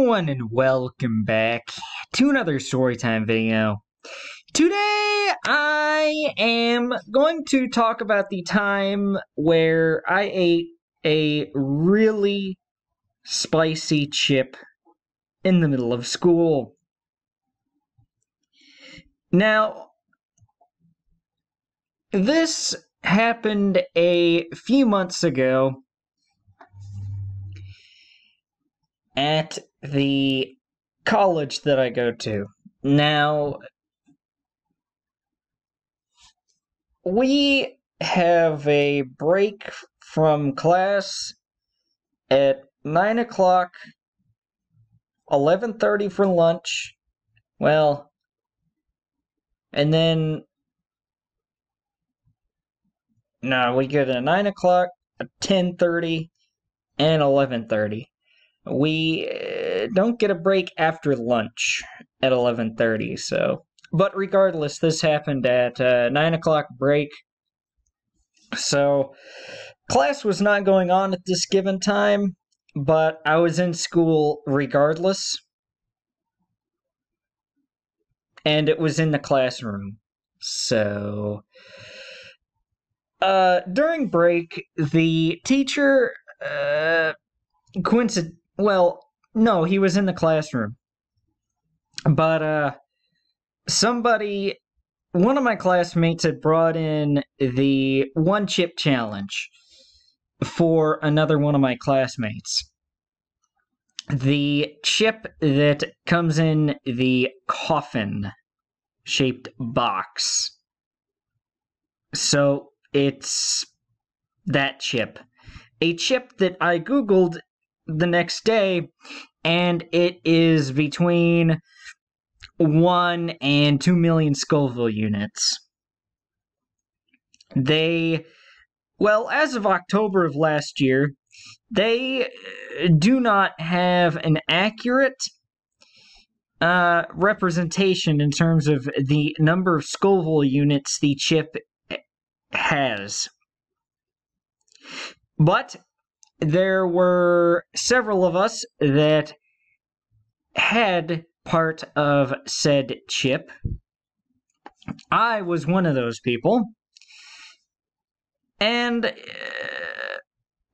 everyone, and welcome back to another Storytime video. Today, I am going to talk about the time where I ate a really spicy chip in the middle of school. Now, this happened a few months ago at the college that I go to. Now, we have a break from class at 9 o'clock, 11:30 for lunch, well, and then, no, we get a 9 o'clock, a 10:30, and 11:30. We don't get a break after lunch at 11:30, so. But regardless, this happened at 9 o'clock break. So, class was not going on at this given time, but I was in school regardless. And it was in the classroom. So, during break, the teacher, well, no, he was in the classroom. But, one of my classmates had brought in the one chip challenge for another one of my classmates. The chip that comes in the coffin-shaped box. So, it's that chip. A chip that I Googled the next day, and it is between 1 and 2 million Scoville units. Well, as of October of last year, they do not have an accurate representation in terms of the number of Scoville units the chip has. But there were several of us that had part of said chip. I was one of those people. And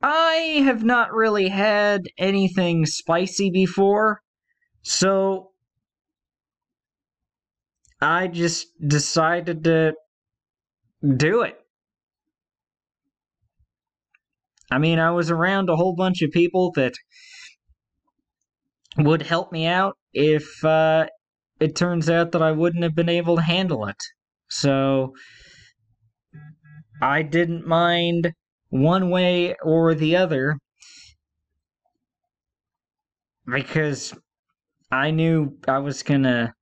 I have not really had anything spicy before, so I just decided to do it. I mean, I was around a whole bunch of people that would help me out if it turns out that I wouldn't have been able to handle it. So I didn't mind one way or the other because I knew I was gonna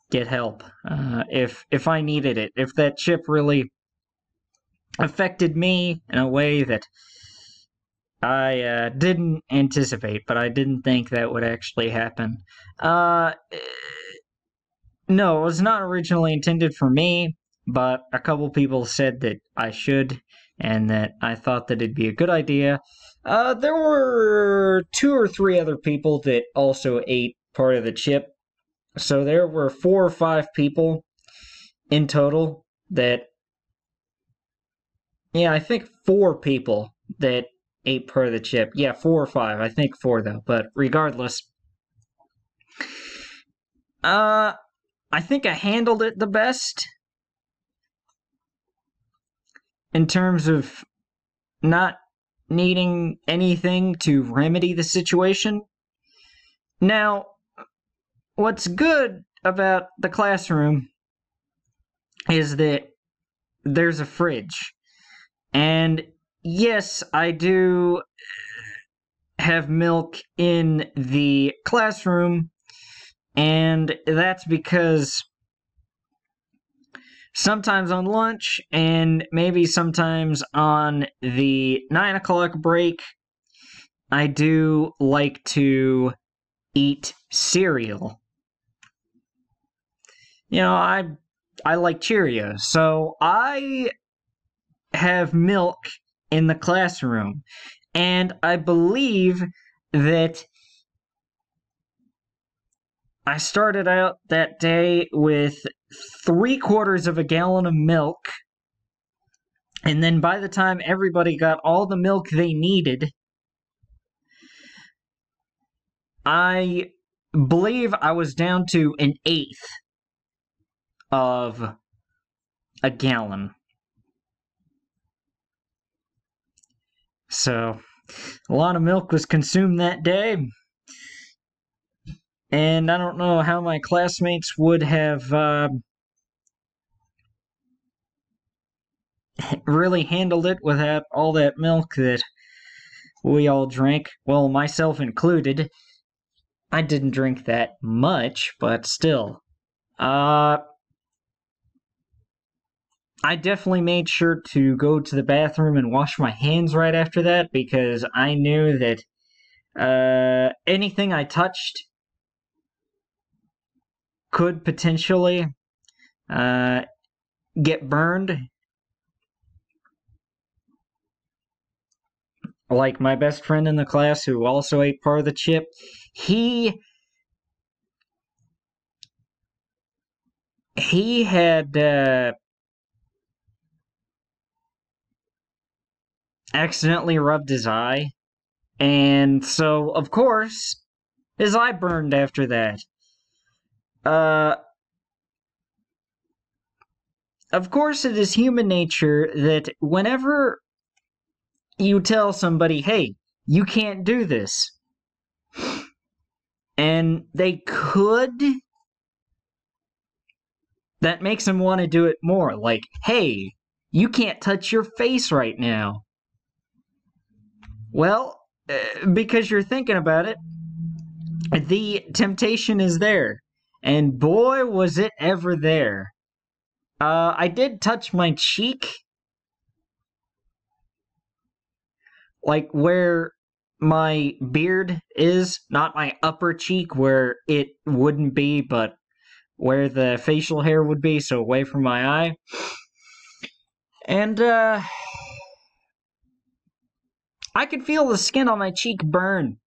get help if I needed it. If that chip really affected me in a way that I didn't anticipate, but I didn't think that would actually happen. No, it was not originally intended for me, but a couple people said that I should, and that I thought that it'd be a good idea. There were 2 or 3 other people that also ate part of the chip, so there were 4 or 5 people in total that, yeah, I think 4 people that ate part of the chip. Yeah, 4 or 5. I think 4 though, but regardless. I think I handled it the best in terms of not needing anything to remedy the situation. Now, what's good about the classroom is that there's a fridge. And yes, I do have milk in the classroom, and that's because sometimes on lunch and maybe sometimes on the 9 o'clock break, I do like to eat cereal. You know, I like Cheerios, so I have milk in the classroom, and I believe that I started out that day with 3/4 of a gallon of milk, and then by the time everybody got all the milk they needed, I believe I was down to 1/8 of a gallon. So, a lot of milk was consumed that day. And I don't know how my classmates would have really handled it without all that milk that we all drank. Well, myself included. I didn't drink that much, but still. I definitely made sure to go to the bathroom and wash my hands right after that because I knew that anything I touched could potentially get burned. Like my best friend in the class who also ate part of the chip, he had accidentally rubbed his eye, and so of course his eye burned after that. Of course, it is human nature that whenever you tell somebody, hey, you can't do this, and they could, that makes them want to do it more. Like, hey, you can't touch your face right now. Well, because you're thinking about it, the temptation is there. And boy, was it ever there. I did touch my cheek. Like where my beard is, not my upper cheek where it wouldn't be, but where the facial hair would be, so away from my eye. And, I could feel the skin on my cheek burn.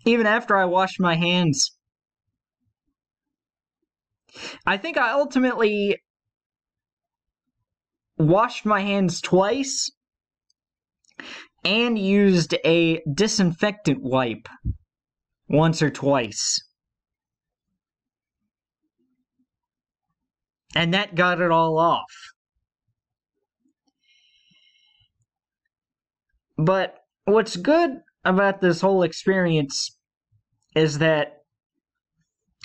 Even after I washed my hands. I think I ultimately washed my hands twice and used a disinfectant wipe once or twice. And that got it all off. But what's good about this whole experience is that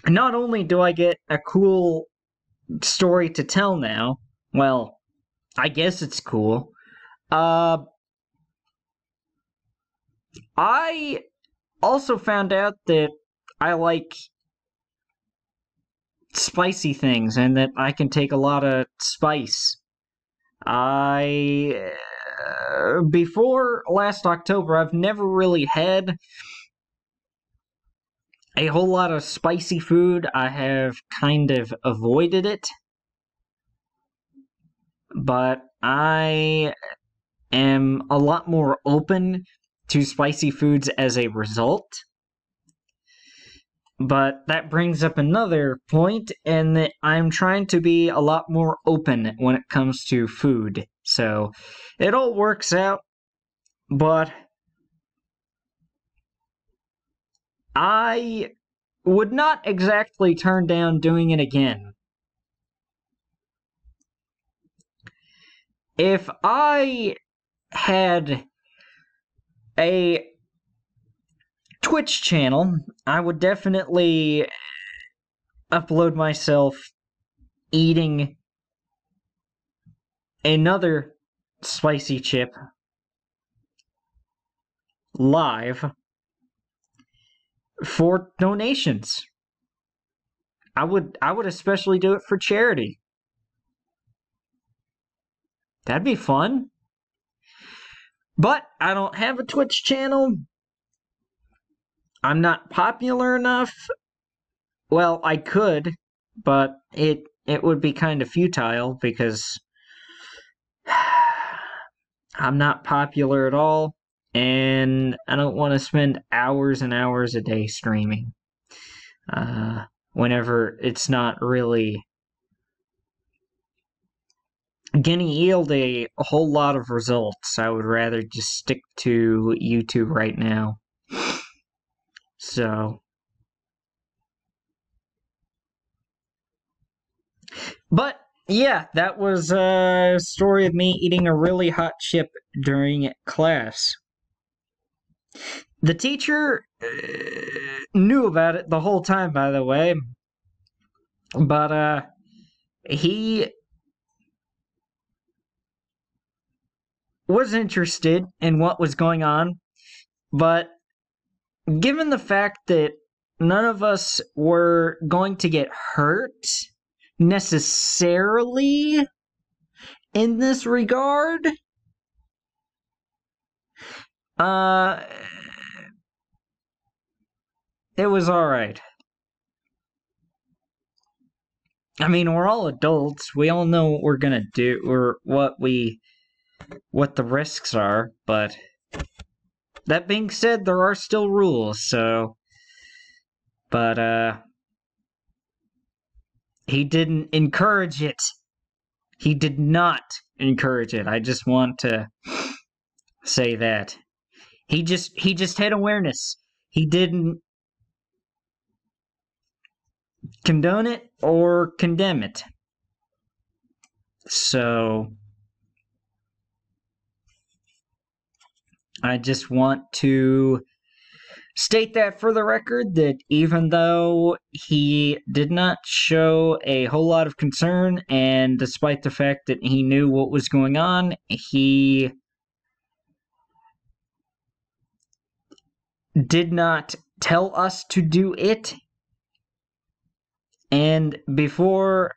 not only do I get a cool story to tell now, well, I guess it's cool, I also found out that I like spicy things and that I can take a lot of spice. Before last October, I've never really had a whole lot of spicy food. I have kind of avoided it. But I am a lot more open to spicy foods as a result. But that brings up another point, in that I'm trying to be a lot more open when it comes to food. So it all works out, but I would not exactly turn down doing it again. If I had a Twitch channel, I would definitely upload myself eating another spicy chip live for donations. I would especially do it for charity. That'd be fun. But I don't have a Twitch channel. I'm not popular enough. Well, I could, but it would be kind of futile because I'm not popular at all, and I don't want to spend hours and hours a day streaming. whenever it's not really gonna yield a whole lot of results. I would rather just stick to YouTube right now. So, but yeah, that was a story of me eating a really hot chip during class. The teacher knew about it the whole time, by the way, but he was interested in what was going on, but given the fact that none of us were going to get hurt necessarily in this regard, it was alright. I mean, we're all adults. We all know what we're gonna do, or what the risks are, but that being said, there are still rules, so... But, he didn't encourage it. He did not encourage it. I just want to say that. He just had awareness. He didn't condone it or condemn it. So, I just want to state that for the record, that even though he did not show a whole lot of concern, and despite the fact that he knew what was going on, he did not tell us to do it. And before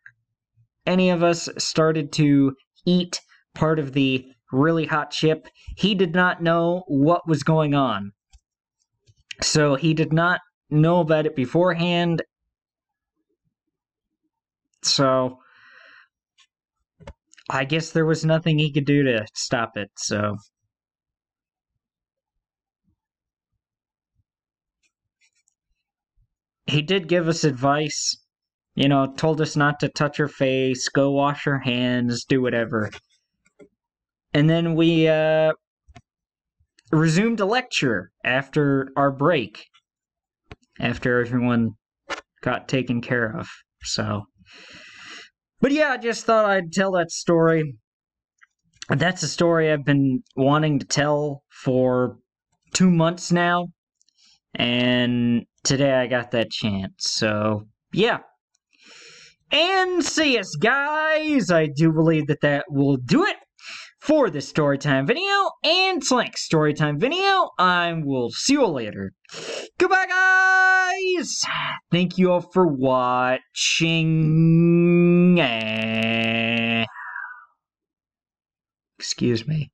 any of us started to eat part of the really hot chip, he did not know what was going on. So he did not know about it beforehand. So I guess there was nothing he could do to stop it, so... He did give us advice, told us not to touch our face, go wash our hands, do whatever. And then we resumed a lecture after our break, after everyone got taken care of, so... But yeah, I just thought I'd tell that story. That's a story I've been wanting to tell for 2 months now, and today I got that chance, so yeah. And see us, guys! I do believe that will do it for this storytime video and Slank's storytime video. I will see you all later. Goodbye, guys! Thank you all for watching. Excuse me.